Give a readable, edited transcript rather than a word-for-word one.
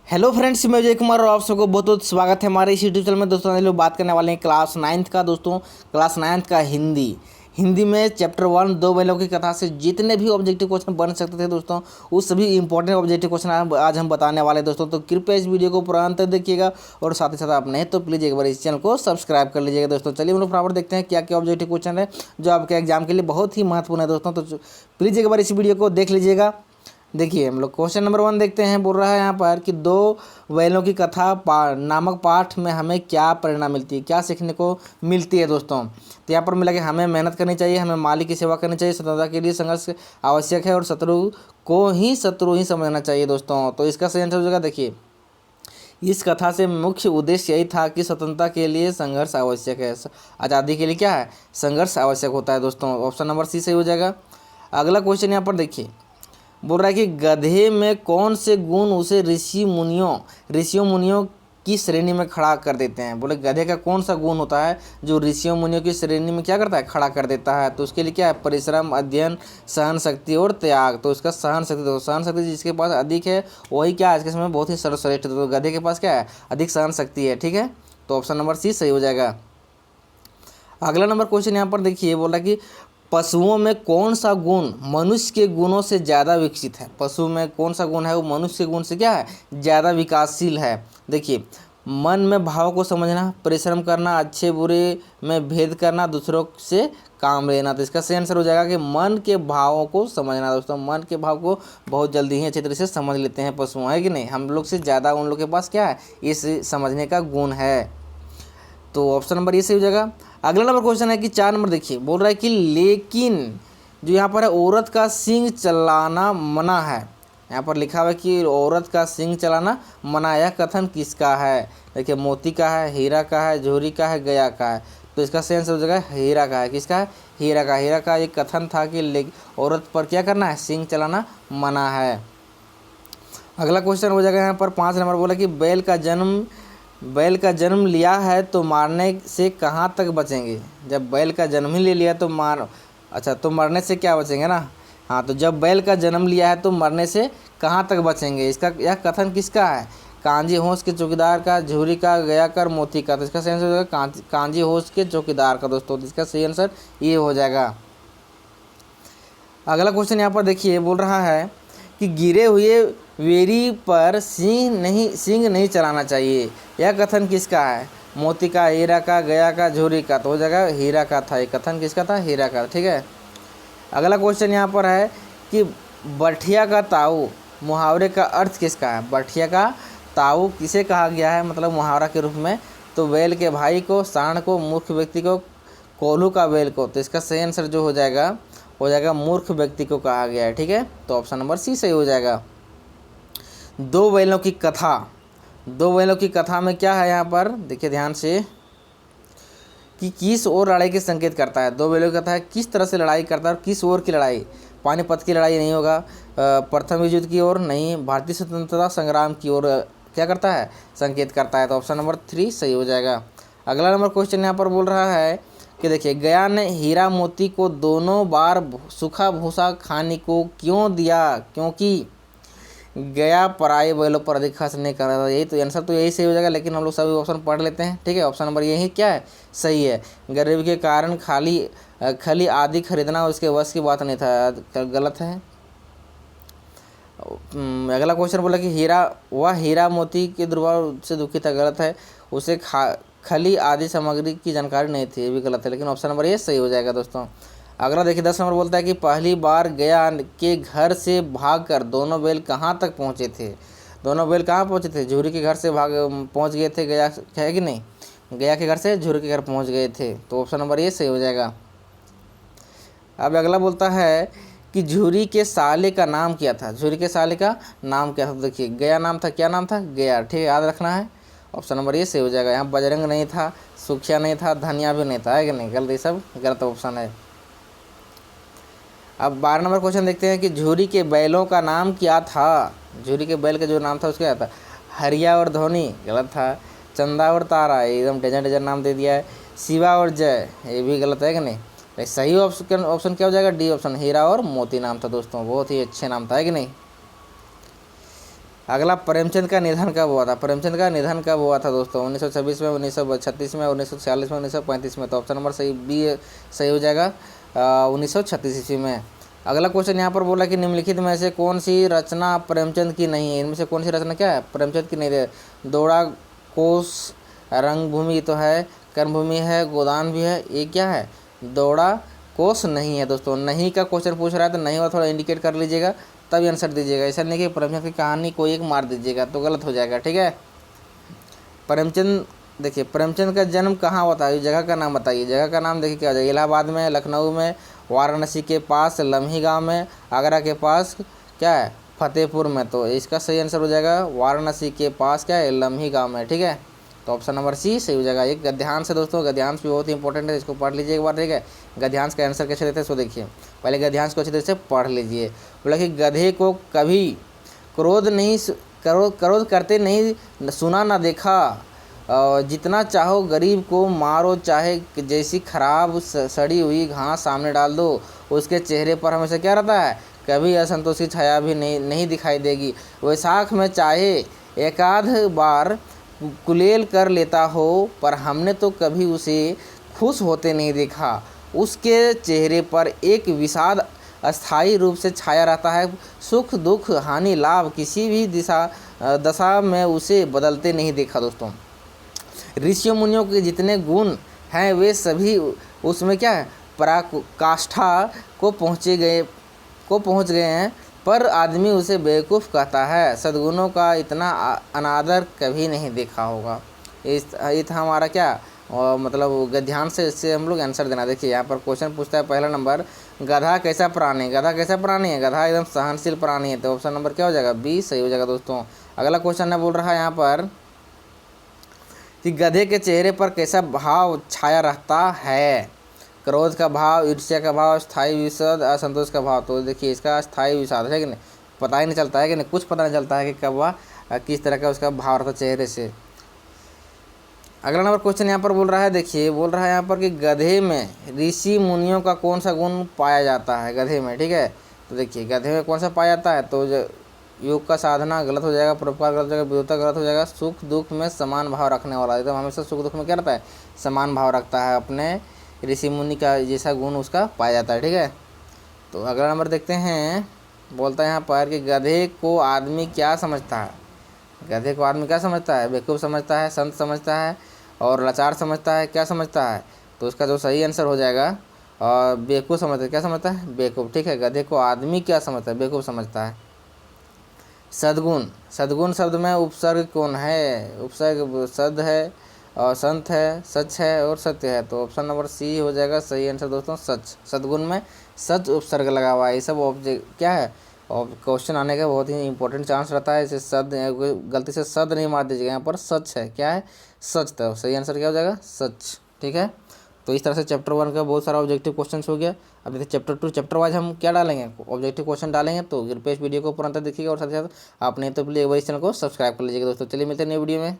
Hello friends, मैं विजय कुमार और आप सबको बहुत बहुत स्वागत है हमारे इस यूट्यूब चैनल में। दोस्तों, हम लोग बात करने वाले हैं क्लास नाइन्थ का। दोस्तों, क्लास नाइन्थ का हिंदी में चैप्टर 1 दो बैलों की कथा से जितने भी ऑब्जेक्टिव क्वेश्चन बन सकते थे दोस्तों, उस सभी इंपॉर्टेंट ऑब्जेक्टिव क्वेश्चन आज हम बताने वाले हैं दोस्तों। तो कृपया इस वीडियो को पूरा अंत तक देखिएगा और साथ ही साथ आप नहीं तो प्लीज़ एक बार इस चैनल को सब्सक्राइब कर लीजिएगा दोस्तों। चलिए हम लोग फटाफट देखते हैं क्या क्या ऑब्जेक्टिव क्वेश्चन है जो आपके एग्जाम के लिए बहुत ही महत्वपूर्ण है दोस्तों। तो प्लीज़ एक बार इस वीडियो को देख लीजिएगा। देखिए, हम लोग क्वेश्चन नंबर 1 देखते हैं। बोल रहा है यहाँ पर कि दो बैलों की कथा नामक पाठ में हमें क्या प्रेरणा मिलती है, क्या सीखने को मिलती है दोस्तों। तो यहाँ पर मिला कि हमें मेहनत करनी चाहिए, हमें मालिक की सेवा करनी चाहिए, स्वतंत्रता के लिए संघर्ष आवश्यक है और शत्रु ही समझना चाहिए दोस्तों। तो इसका सही आंसर हो जाएगा। देखिए, इस कथा से मुख्य उद्देश्य यही था कि स्वतंत्रता के लिए संघर्ष आवश्यक है, आज़ादी के लिए क्या है, संघर्ष आवश्यक होता है दोस्तों। ऑप्शन नंबर सी सही हो जाएगा। अगला क्वेश्चन यहाँ पर देखिए, बोल रहा है कि गधे में कौन से गुण उसे ऋषियों मुनियों की श्रेणी में खड़ा कर देते हैं। बोले गधे का कौन सा गुण होता है जो ऋषियों मुनियों की श्रेणी में क्या करता है, खड़ा कर देता है। तो उसके लिए क्या है, परिश्रम, अध्ययन, सहन शक्ति और त्याग। तो इसका सहन शक्ति, तो सहन शक्ति जिसके पास अधिक है वही क्या आज के समय बहुत ही सर्वश्रेष्ठ है। तो गधे के पास क्या है, अधिक सहन शक्ति है। ठीक है, तो ऑप्शन नंबर सी सही हो जाएगा। अगला नंबर क्वेश्चन यहाँ पर देखिए, बोल रहा है कि पशुओं में कौन सा गुण मनुष्य के गुणों से ज़्यादा विकसित है। पशु में कौन सा गुण है वो मनुष्य के गुण से क्या है, ज़्यादा विकासशील है। देखिए, मन में भाव को समझना, परिश्रम करना, अच्छे बुरे में भेद करना, दूसरों से काम लेना। तो इसका सही आंसर हो जाएगा कि मन के भावों को समझना दोस्तों। मन के भाव को बहुत जल्दी ही अच्छे तरह से समझ लेते हैं पशु, है कि नहीं। हम लोग से ज़्यादा उन लोग के पास क्या है, इस समझने का गुण है। तो ऑप्शन नंबर ये सही हो जाएगा। अगला नंबर क्वेश्चन है कि 4 नंबर देखिए, बोल रहा है कि लेकिन जो यहाँ पर है औरत का सींग चलाना मना है। यहाँ पर लिखा हुआ है कि औरत का सींग चलाना मना। यह कथन किसका है। देखिए, मोती का है, हीरा का है, झूरी का है, गया का है। तो इसका सही आंसर हो जाएगा हीरा का है। किसका है, हीरा का। हीरा का एक कथन था कि औरत पर क्या करना है, सींग चलाना मना है। अगला क्वेश्चन हो जाएगा यहाँ पर 5 नंबर, बोला कि बैल का जन्म लिया है तो मारने से कहाँ तक बचेंगे। जब बैल का जन्म ही ले लिया तो तो मरने से क्या बचेंगे ना। हाँ, तो जब बैल का जन्म लिया है तो मरने से कहाँ तक बचेंगे। यह कथन किसका है, कांजी होश के चौकीदार का, झूरी का, गया कर, मोती का। तो इसका सही आंसर हो जाएगा कांजी होश के चौकीदार का दोस्तों। तो इसका सही आंसर ये हो जाएगा। अगला क्वेश्चन यहाँ पर देखिए, बोल रहा है कि गिरे हुए वेरी पर सींग नहीं चलाना चाहिए। यह कथन किसका है, मोती का, हीरा का, गया का, झूरी का। तो हो जाएगा हीरा का था। ये कथन किसका था, हीरा का। ठीक है, अगला क्वेश्चन यहाँ पर है कि बठिया का ताऊ मुहावरे का अर्थ किसका है। बठिया का ताऊ किसे कहा गया है, मतलब मुहावरा के रूप में। तो बैल के भाई को, सांड को, मूर्ख व्यक्ति को, कोल्हू का बैल को। तो इसका सही आंसर जो हो जाएगा मूर्ख व्यक्ति को कहा गया है। ठीक है, तो ऑप्शन नंबर सी सही हो जाएगा। दो बैलों की कथा में क्या है यहाँ पर देखिए ध्यान से, कि किस ओर लड़ाई के संकेत करता है। दो बैलों की कथा है, किस तरह से लड़ाई करता है और किस ओर की लड़ाई। पानीपत की लड़ाई नहीं होगा, प्रथम विश्व युद्ध की ओर नहीं, भारतीय स्वतंत्रता संग्राम की ओर क्या करता है, संकेत करता है। तो ऑप्शन नंबर 3 सही हो जाएगा। अगला नंबर क्वेश्चन यहाँ पर बोल रहा है कि देखिए, गया ने हीरा मोती को दोनों बार सूखा भूसा खाने को क्यों दिया, क्योंकि गया पराये बैलों पर अधिक खर्च नहीं कर रहा था। यही तो आंसर तो यही सही हो जाएगा, लेकिन हम लोग सभी ऑप्शन पढ़ लेते हैं। ठीक है, ऑप्शन नंबर यही क्या है, सही है। गरीबी के कारण खली आदि खरीदना उसके वश की बात नहीं था, गलत है। अगला क्वेश्चन बोला कि हीरा मोती के दुर्भाव से दुखी था, गलत है। उसे खली आदि सामग्री की जानकारी नहीं थी, ये भी गलत है, लेकिन ऑप्शन नंबर ये सही हो जाएगा दोस्तों। अगला देखिए 10 नंबर बोलता है कि पहली बार गया के घर से भागकर दोनों बैल कहाँ तक पहुँचे थे। दोनों बैल कहाँ पहुँचे थे, झूरी के घर से पहुँच गए थे। गया है कि नहीं, गया के घर से झूरी के घर पहुँच गए थे। तो ऑप्शन नंबर ये सही हो जाएगा। अब अगला बोलता है कि झूरी के साले का नाम क्या था। झूरी के साले का नाम क्या था, देखिए गया नाम था, क्या नाम था, गया। ठीक है, याद रखना है। ऑप्शन नंबर ये सही हो जाएगा। यहाँ बजरंग नहीं था, सुखिया नहीं था, धनिया भी नहीं था, है कि नहीं, गलत, ये सब गलत ऑप्शन है। अब 12 नंबर क्वेश्चन देखते हैं कि झूरी के बैलों का नाम क्या था। झूरी के बैल का जो नाम था उसका क्या था, हरिया और धोनी, गलत था। चंदा और तारा, एकदम डेजर नाम दे दिया है। शिवा और जय, ये भी गलत है कि नहीं। सही ऑप्शन क्या हो जाएगा, डी ऑप्शन, हीरा और मोती नाम था दोस्तों। बहुत ही अच्छे नाम था, है कि नहीं। अगला, प्रेमचंद का निधन कब हुआ था? प्रेमचंद का निधन कब हुआ था दोस्तों? 1926 में, 1936 में, 1946 में, 1935 में। तो ऑप्शन नंबर सही बी सही हो जाएगा, 1936 ईस्वी में। अगला क्वेश्चन यहाँ पर बोला कि निम्नलिखित में से कौन सी रचना प्रेमचंद की नहीं है? इनमें से कौन सी रचना क्या है? प्रेमचंद की नहीं है। दौड़ा, कोस, रंगभूमि तो है, कर्मभूमि है, गोदान भी है, ये क्या है? दौड़ा, कोस नहीं है दोस्तों। नहीं का क्वेश्चन पूछ रहा है तो नहीं हुआ, थोड़ा इंडिकेट कर लीजिएगा तभी आंसर दीजिएगा। ऐसा नहीं कि प्रेमचंद की कहानी को एक मार दीजिएगा तो गलत हो जाएगा, ठीक है। प्रेमचंद, देखिए प्रेमचंद का जन्म कहाँ हुआ था? जगह का नाम बताइए। जगह का नाम देखिए क्या हो जाएगा? इलाहाबाद में, लखनऊ में, वाराणसी के पास लम्ही गांव में, आगरा के पास क्या है? फतेहपुर में। तो इसका सही आंसर हो जाएगा वाराणसी के पास क्या है? लम्ही गांव में, ठीक है। तो ऑप्शन नंबर सी सही हो जाएगा। एक गद्यांश है दोस्तों, गद्यांश भी बहुत ही इंपॉर्टेंट है, इसको पढ़ लीजिए एक बार, ठीक है। गद्यांश का आंसर कैसे देते हैं सो देखिए, पहले गद्यांश को अच्छी तरह से पढ़ लीजिए। बोला कि गधे को कभी क्रोध करते नहीं सुना ना देखा, जितना चाहो गरीब को मारो, चाहे जैसी खराब सड़ी हुई घास सामने डाल दो, उसके चेहरे पर हमेशा क्या रहता है? कभी असंतोष की छाया भी नहीं दिखाई देगी। वैशाख में चाहे एकाध बार कुलेल कर लेता हो, पर हमने तो कभी उसे खुश होते नहीं देखा। उसके चेहरे पर एक विषाद अस्थायी रूप से छाया रहता है। सुख दुख हानि लाभ किसी भी दशा में उसे बदलते नहीं देखा दोस्तों। ऋषियों मुनियों के जितने गुण हैं वे सभी उसमें क्या है? पराकाष्ठा को पहुँच गए हैं, पर आदमी उसे बेवकूफ़ कहता है। सद्गुणों का इतना अनादर कभी नहीं देखा होगा। ये था हमारा क्या, मतलब गद्यांश से इससे हम लोग आंसर देना। देखिए यहाँ पर क्वेश्चन पूछता है पहला नंबर, गधा कैसा प्राणी है? गधा कैसा प्राणी है? गधा एकदम सहनशील प्राणी है। तो ऑप्शन नंबर क्या हो जाएगा? बी सही हो जाएगा दोस्तों। अगला क्वेश्चन है, बोल रहा है यहाँ पर कि गधे के चेहरे पर कैसा भाव छाया रहता है? क्रोध का भाव, ईर्ष्या का भाव, स्थायी विषाद, असंतोष का भाव। तो देखिए इसका स्थायी विषाद है कि नहीं, पता ही नहीं चलता है कि नहीं, कुछ पता नहीं चलता है कि कब वह किस तरह का उसका भाव रहता चेहरे से। अगला नंबर क्वेश्चन यहाँ पर बोल रहा है, देखिए बोल रहा है यहाँ पर कि गधे में ऋषि मुनियों का कौन सा गुण पाया जाता है? गधे में, ठीक है। तो देखिए गधे में कौन सा पाया जाता है? तो योग का साधना गलत हो जाएगा, परोपकार गलत हो जाएगा, विद्वता गलत हो जाएगा, सुख दुख में समान भाव रखने वाला, एकदम हमेशा सुख दुख में क्या रहता है? समान भाव रखता है। अपने ऋषि मुनि का जैसा गुण उसका पाया जाता है, ठीक है। तो अगला नंबर देखते हैं, बोलता है यहाँ पर कि गधे को आदमी क्या समझता है? गधे को आदमी क्या समझता है? बेवकूफ़ समझता है, संत समझता है और लाचार समझता है, क्या समझता है? तो उसका जो सही आंसर हो जाएगा, और बेवकूफ़ समझता है। क्या समझता है? बेवकूफ़, ठीक है। गधे को आदमी क्या समझता है? बेवकूफ़ समझता है। सद्गुण, सद्गुण शब्द में उपसर्ग कौन है? उपसर्ग सद है और संत है, सच है और सत्य है। तो ऑप्शन नंबर सी हो जाएगा सही आंसर दोस्तों, सच। सद्गुण में सच उपसर्ग लगा हुआ है। ये सब ऑब्जेक्ट क्या है, और क्वेश्चन आने का बहुत ही इंपॉर्टेंट चांस रहता है। इसे सद, गलती से सद नहीं मार दीजिएगा, यहाँ पर सच है। क्या है? सच। तो सही आंसर क्या हो जाएगा? सच, ठीक है। तो इस तरह से चैप्टर 1 का बहुत सारा ऑब्जेक्टिव क्वेश्चन हो गया। अब देखिए चैप्टर 2, चैप्टर वाइज हम क्या डालेंगे? ऑब्जेक्टिव क्वेश्चन डालेंगे। तो कृपया इस वीडियो को पूरा तक देखिएगा और साथ ही साथ आपने तो प्लीज़ एक बार इस चैनल को सब्सक्राइब कर लीजिएगा दोस्तों। चलिए मिलते हैं नई वीडियो में।